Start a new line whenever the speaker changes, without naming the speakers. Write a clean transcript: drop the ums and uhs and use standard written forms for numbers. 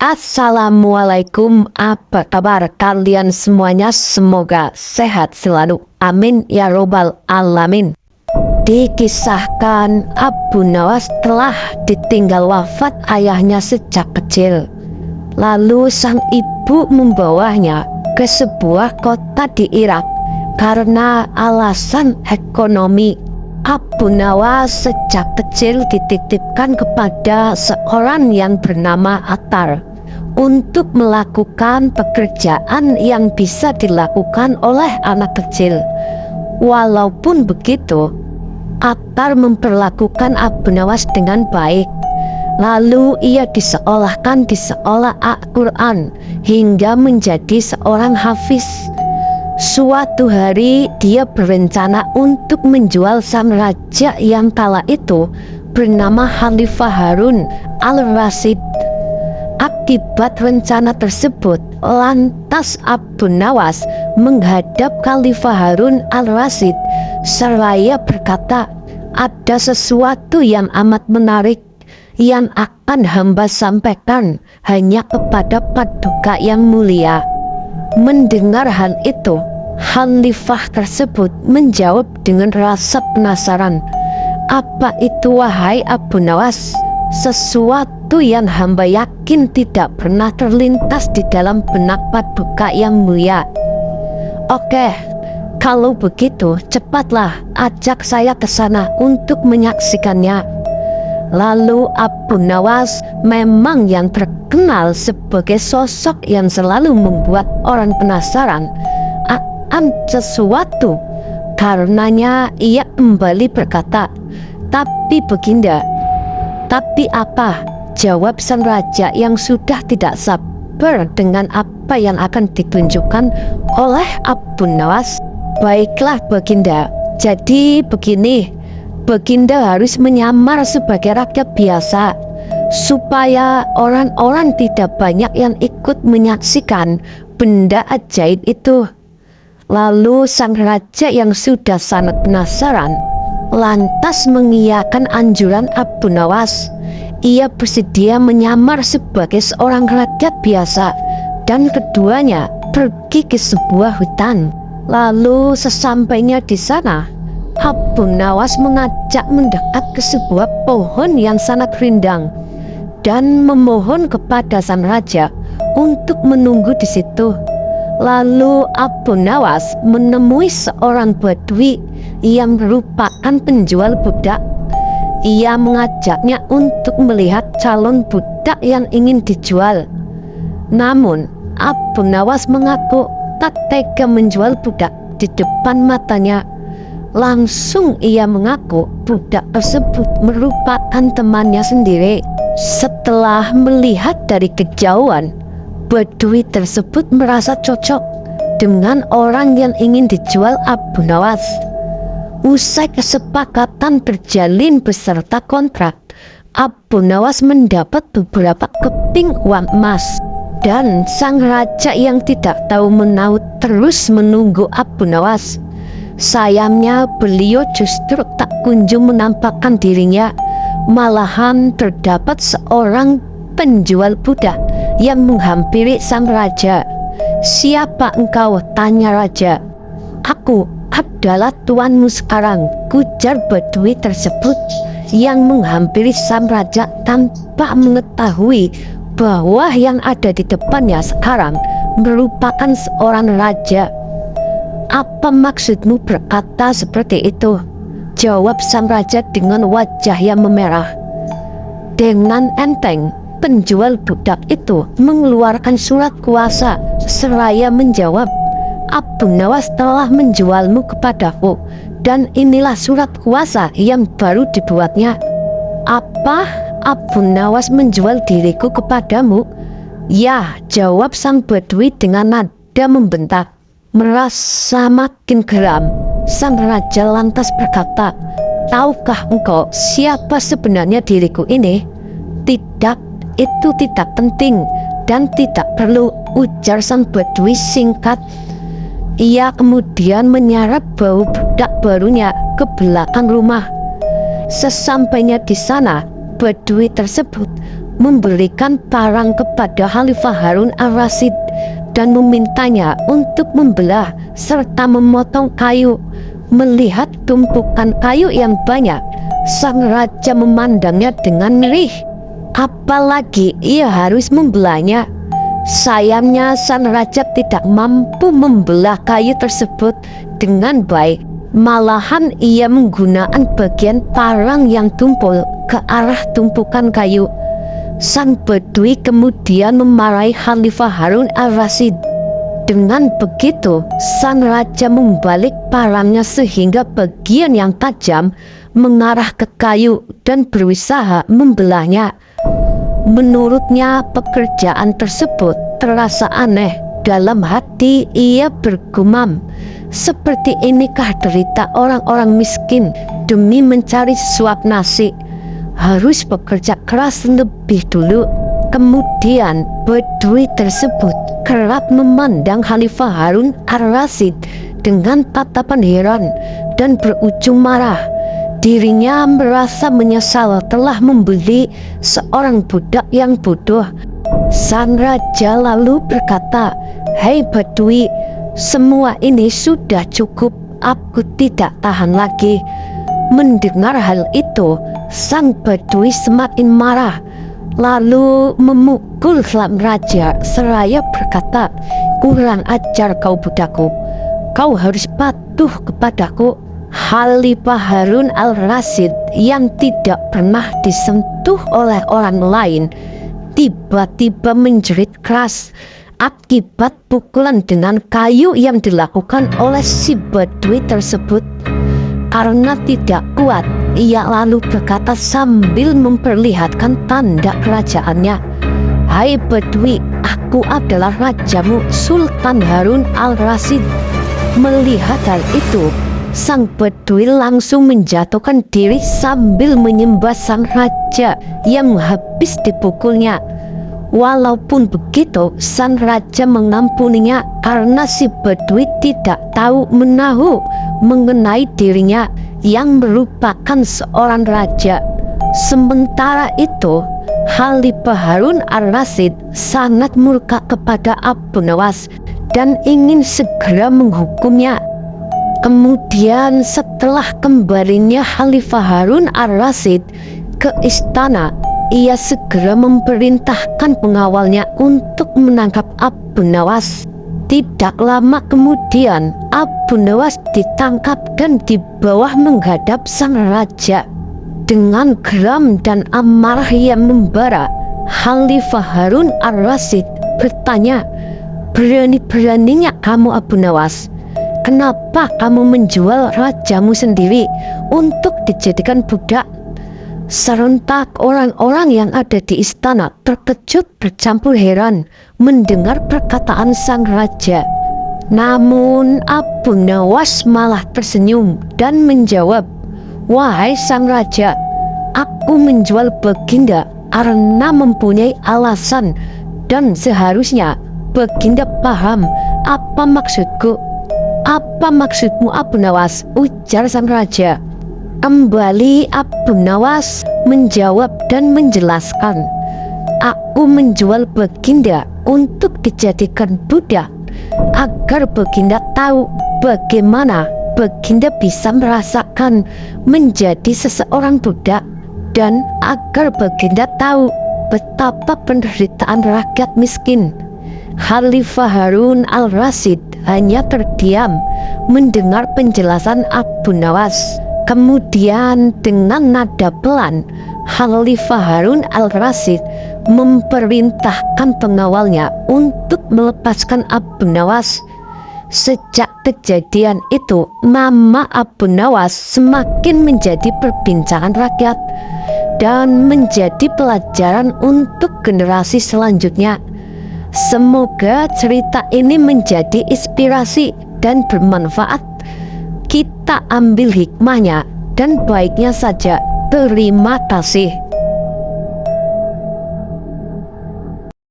Assalamualaikum, apa kabar kalian semuanya? Semoga sehat selalu, amin ya robbal alamin. Dikisahkan Abu Nawas telah ditinggal wafat ayahnya sejak kecil. Lalu sang ibu membawanya ke sebuah kota di Irak karena alasan ekonomi. Abu Nawas sejak kecil dititipkan kepada seorang yang bernama Attar untuk melakukan pekerjaan yang bisa dilakukan oleh anak kecil. Walaupun begitu, Attar memperlakukan Abu Nawas dengan baik. Lalu ia disekolahkan di sekolah Al-Quran hingga menjadi seorang hafiz. Suatu hari dia berencana untuk menjual sang raja yang kala itu bernama Khalifah Harun al-Rasyid. Akibat rencana tersebut, lantas Abu Nawas menghadap Khalifah Harun al-Rasyid seraya berkata, "Ada sesuatu yang amat menarik yang akan hamba sampaikan hanya kepada Paduka yang mulia." Mendengar hal itu, Khalifah tersebut menjawab dengan rasa penasaran, "Apa itu wahai Abu Nawas? Sesuatu yang hamba yakin tidak pernah terlintas di dalam benak Paduka yang mulia." "Oke, kalau begitu cepatlah ajak saya ke sana untuk menyaksikannya." Lalu Abu Nawas memang yang terkenal sebagai sosok yang selalu membuat orang penasaran akan sesuatu. Karenanya ia kembali berkata, "Tapi Baginda." "Tapi apa?" jawab sang raja yang sudah tidak sabar dengan apa yang akan ditunjukkan oleh Abu Nawas. "Baiklah Baginda, jadi begini. Baginda harus menyamar sebagai rakyat biasa supaya orang-orang tidak banyak yang ikut menyaksikan benda ajaib itu." Lalu sang raja yang sudah sangat penasaran lantas mengiyakan anjuran Abu Nawas. Ia bersedia menyamar sebagai seorang rakyat biasa dan keduanya pergi ke sebuah hutan. Lalu sesampainya di sana, Abu Nawas mengajak mendekat ke sebuah pohon yang sangat rindang dan memohon kepada sang raja untuk menunggu di situ. Lalu Abu Nawas menemui seorang badui yang merupakan penjual budak. Ia mengajaknya untuk melihat calon budak yang ingin dijual. Namun Abu Nawas mengaku tak tega menjual budak di depan matanya. Langsung ia mengaku budak tersebut merupakan temannya sendiri. Setelah melihat dari kejauhan, badui tersebut merasa cocok dengan orang yang ingin dijual Abu Nawas. Usai kesepakatan terjalin beserta kontrak, Abu Nawas mendapat beberapa keping uang emas. Dan sang raja yang tidak tahu menahu terus menunggu Abu Nawas. Sayangnya beliau justru tak kunjung menampakkan dirinya. Malahan terdapat seorang penjual budak yang menghampiri sang raja. "Siapa engkau?" tanya raja. "Aku adalah tuanmu sekarang," ujar badui tersebut yang menghampiri sang raja tanpa mengetahui bahwa yang ada di depannya sekarang merupakan seorang raja. "Apa maksudmu berkata seperti itu?" jawab sang raja dengan wajah yang memerah. Dengan enteng, penjual budak itu mengeluarkan surat kuasa seraya menjawab, "Abu Nawas telah menjualmu kepadaku dan inilah surat kuasa yang baru dibuatnya." "Apa? Abu Nawas menjual diriku kepadamu?" "Ya," jawab sang badui dengan nada membentak. Merasa makin geram, sang raja lantas berkata, "Tahukah engkau siapa sebenarnya diriku ini?" "Tidak, itu tidak penting dan tidak perlu," ujar sang badui singkat. Ia kemudian menyeret bau budak barunya ke belakang rumah. Sesampainya di sana, badui tersebut memberikan parang kepada Khalifah Harun al-Rasyid dan memintanya untuk membelah serta memotong kayu. Melihat tumpukan kayu yang banyak, sang raja memandangnya dengan ngeri. Apalagi ia harus membelahnya. Sayangnya sang raja tidak mampu membelah kayu tersebut dengan baik. Malahan ia menggunakan bagian parang yang tumpul ke arah tumpukan kayu. Sang Badui kemudian memarahi Khalifah Harun al-Rasyid. Dengan begitu, sang raja membalik parangnya sehingga bagian yang tajam mengarah ke kayu dan berusaha membelahnya. Menurutnya pekerjaan tersebut terasa aneh. Dalam hati ia bergumam, seperti inikah derita orang-orang miskin demi mencari suap nasi? Harus bekerja keras lebih dulu. Kemudian Badui tersebut kerap memandang Khalifah Harun al-Rasyid dengan tatapan heran dan berujung marah. Dirinya merasa menyesal telah membeli seorang budak yang bodoh. Sang raja lalu berkata, "Hei Badui, semua ini sudah cukup, aku tidak tahan lagi." Mendengar hal itu, sang Badui semakin marah, lalu memukul sang raja seraya berkata, "Kurang ajar kau budakku, kau harus patuh kepadaku." Khalifah Harun al-Rasyid yang tidak pernah disentuh oleh orang lain tiba-tiba menjerit keras akibat pukulan dengan kayu yang dilakukan oleh si Badui tersebut. Karena tidak kuat, ia lalu berkata sambil memperlihatkan tanda kerajaannya, "Hai Badui, aku adalah rajamu, Sultan Harun al-Rasyid." Melihat hal itu, sang Badui langsung menjatuhkan diri sambil menyembah sang raja yang habis dipukulnya. Walaupun begitu, sang raja mengampuninya karena si Badui tidak tahu menahu mengenai dirinya yang merupakan seorang raja. Sementara itu, Khalifah Harun al-Rasyid sangat murka kepada Abu Nawas dan ingin segera menghukumnya. Kemudian setelah kembalinya Khalifah Harun al-Rasyid ke istana, ia segera memerintahkan pengawalnya untuk menangkap Abu Nawas. Tidak lama kemudian, Abu Nawas ditangkap dan dibawa menghadap sang raja. Dengan geram dan amarah yang membara, Khalifah Harun al-Rasyid bertanya, "Berani-beraninya kamu Abu Nawas, kenapa kamu menjual rajamu sendiri untuk dijadikan budak?" Serentak orang-orang yang ada di istana terkejut bercampur heran mendengar perkataan sang raja. Namun Abu Nawas malah tersenyum dan menjawab, "Wahai sang raja, aku menjual Baginda karena mempunyai alasan dan seharusnya Baginda paham apa maksudku." "Apa maksudmu Abu Nawas?" ujar sang raja. Kembali Abu Nawas menjawab dan menjelaskan, "Aku menjual Baginda untuk dijadikan budak agar Baginda tahu bagaimana Baginda bisa merasakan menjadi seseorang budak, dan agar Baginda tahu betapa penderitaan rakyat miskin." Khalifah Harun al-Rasyid hanya terdiam mendengar penjelasan Abu Nawas. Kemudian dengan nada pelan, Khalifah Harun al-Rasyid memerintahkan pengawalnya untuk melepaskan Abu Nawas. Sejak kejadian itu, nama Abu Nawas semakin menjadi perbincangan rakyat dan menjadi pelajaran untuk generasi selanjutnya. Semoga cerita ini menjadi inspirasi dan bermanfaat. Kita ambil hikmahnya dan baiknya saja. Terima kasih.